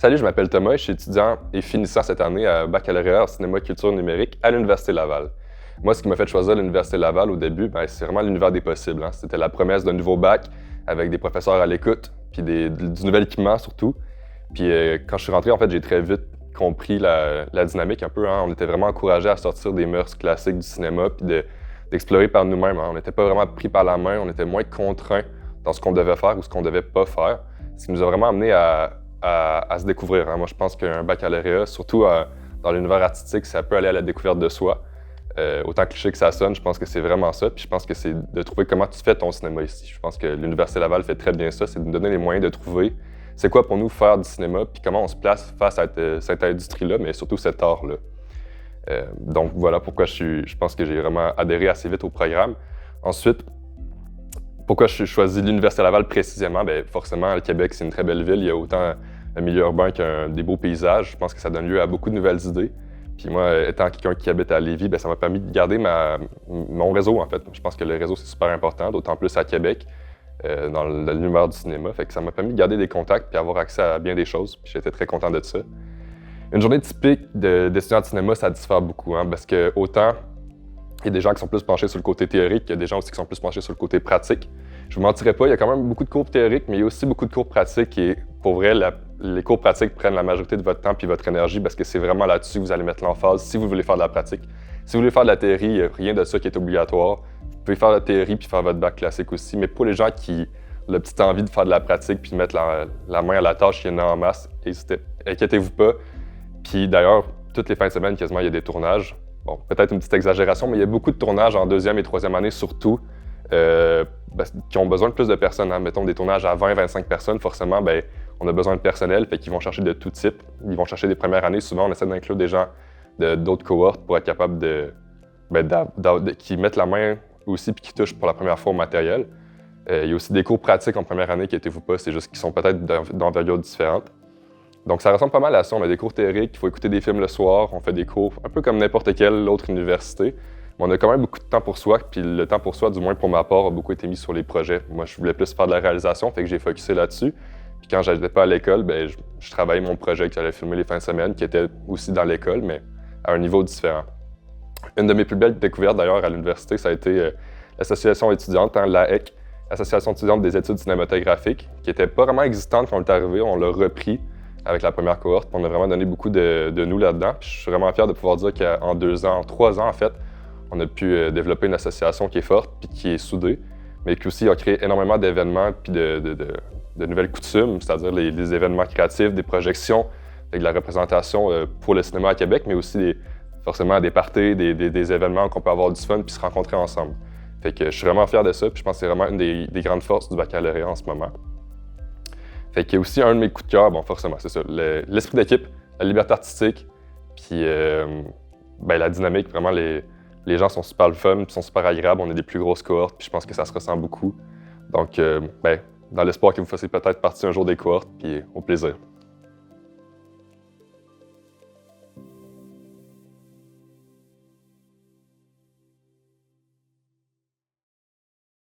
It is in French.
Salut, je m'appelle Thomas et je suis étudiant et finissant cette année à baccalauréat en cinéma et culture numérique à l'Université Laval. Moi, ce qui m'a fait choisir l'Université Laval au début, c'est vraiment l'univers des possibles. C'était la promesse d'un nouveau bac avec des professeurs à l'écoute, puis du nouvel équipement surtout. Puis quand je suis rentré, en fait, j'ai très vite compris la dynamique un peu. On était vraiment encouragés à sortir des mœurs classiques du cinéma puis d'explorer par nous-mêmes. On n'était pas vraiment pris par la main, on était moins contraints dans ce qu'on devait faire ou ce qu'on devait pas faire. Ce qui nous a vraiment amené à se découvrir. Moi, je pense qu'un baccalauréat, surtout dans l'univers artistique, ça peut aller à la découverte de soi. Autant cliché que ça sonne, je pense que c'est vraiment ça. Puis je pense que c'est de trouver comment tu fais ton cinéma ici. Je pense que l'Université Laval fait très bien ça, c'est de nous donner les moyens de trouver c'est quoi pour nous faire du cinéma, puis comment on se place face à cette industrie-là, mais surtout cet art-là. Donc voilà pourquoi je pense que j'ai vraiment adhéré assez vite au programme. Ensuite, pourquoi je choisi l'Université Laval précisément? Forcément, le Québec, c'est une très belle ville. Il y a autant un milieu urbain qu'un des beaux paysages. Je pense que ça donne lieu à beaucoup de nouvelles idées. Puis moi, étant quelqu'un qui habite à Lévis, ça m'a permis de garder mon réseau, en fait. Je pense que le réseau, c'est super important, d'autant plus à Québec, dans l'univers du cinéma. Fait que ça m'a permis de garder des contacts puis avoir accès à bien des choses. Puis j'étais très content de ça. Une journée typique d'étudiant de cinéma, ça diffère beaucoup, parce que autant il y a des gens qui sont plus penchés sur le côté théorique, il y a des gens aussi qui sont plus penchés sur le côté pratique. Je vous mentirais pas, il y a quand même beaucoup de cours théoriques, mais il y a aussi beaucoup de cours pratiques et pour vrai, les cours pratiques prennent la majorité de votre temps puis votre énergie parce que c'est vraiment là-dessus que vous allez mettre l'emphase si vous voulez faire de la pratique. Si vous voulez faire de la théorie, il n'y a rien de ça qui est obligatoire. Vous pouvez faire de la théorie puis faire votre bac classique aussi, mais pour les gens qui ont la petite envie de faire de la pratique puis de mettre la main à la tâche, il y en a en masse, inquiétez-vous pas. Puis d'ailleurs, toutes les fins de semaine, quasiment, il y a des tournages. Bon, peut-être une petite exagération, mais il y a beaucoup de tournages en deuxième et troisième année, surtout, qui ont besoin de plus de personnes. Mettons des tournages à 20-25 personnes, forcément, on a besoin de personnel, fait qu'ils vont chercher de tout type. Ils vont chercher des premières années. Souvent, on essaie d'inclure des gens d'autres cohortes pour être capable qui mettent la main aussi puis qui touchent pour la première fois au matériel. Il y a aussi des cours pratiques en première année, inquiétez-vous pas, c'est juste qu'ils sont peut-être d'envergure différente. Donc, ça ressemble pas mal à ça. On a des cours théoriques, il faut écouter des films le soir, on fait des cours un peu comme n'importe quelle autre université. Mais on a quand même beaucoup de temps pour soi, puis le temps pour soi, du moins pour ma part, a beaucoup été mis sur les projets. Moi, je voulais plus faire de la réalisation, fait que j'ai focusé là-dessus. Puis quand j'étais pas à l'école, je travaillais mon projet que j'allais filmer les fins de semaine, qui était aussi dans l'école, mais à un niveau différent. Une de mes plus belles découvertes, d'ailleurs, à l'université, ça a été l'association étudiante, l'AEC, l'Association étudiante des études cinématographiques, qui était pas vraiment existante quand on est arrivé, on l'a repris avec la première cohorte. On a vraiment donné beaucoup de nous là-dedans. Puis je suis vraiment fier de pouvoir dire qu'en 2 ans, en 3 ans en fait, on a pu développer une association qui est forte puis qui est soudée, mais qui aussi a créé énormément d'événements puis de nouvelles coutumes, c'est-à-dire les événements créatifs, des projections, avec de la représentation pour le cinéma à Québec, mais aussi forcément des parties, des événements qu'on peut avoir du fun puis se rencontrer ensemble. Fait que je suis vraiment fier de ça, puis je pense que c'est vraiment une des grandes forces du baccalauréat en ce moment. Fait qu'il y a aussi un de mes coups de cœur, forcément, c'est ça, l'esprit d'équipe, la liberté artistique, puis la dynamique, vraiment, les gens sont super le fun, puis sont super agréables, on a des plus grosses cohortes, puis je pense que ça se ressent beaucoup. Donc, dans l'espoir que vous fassiez peut-être partie un jour des cohortes, puis au plaisir.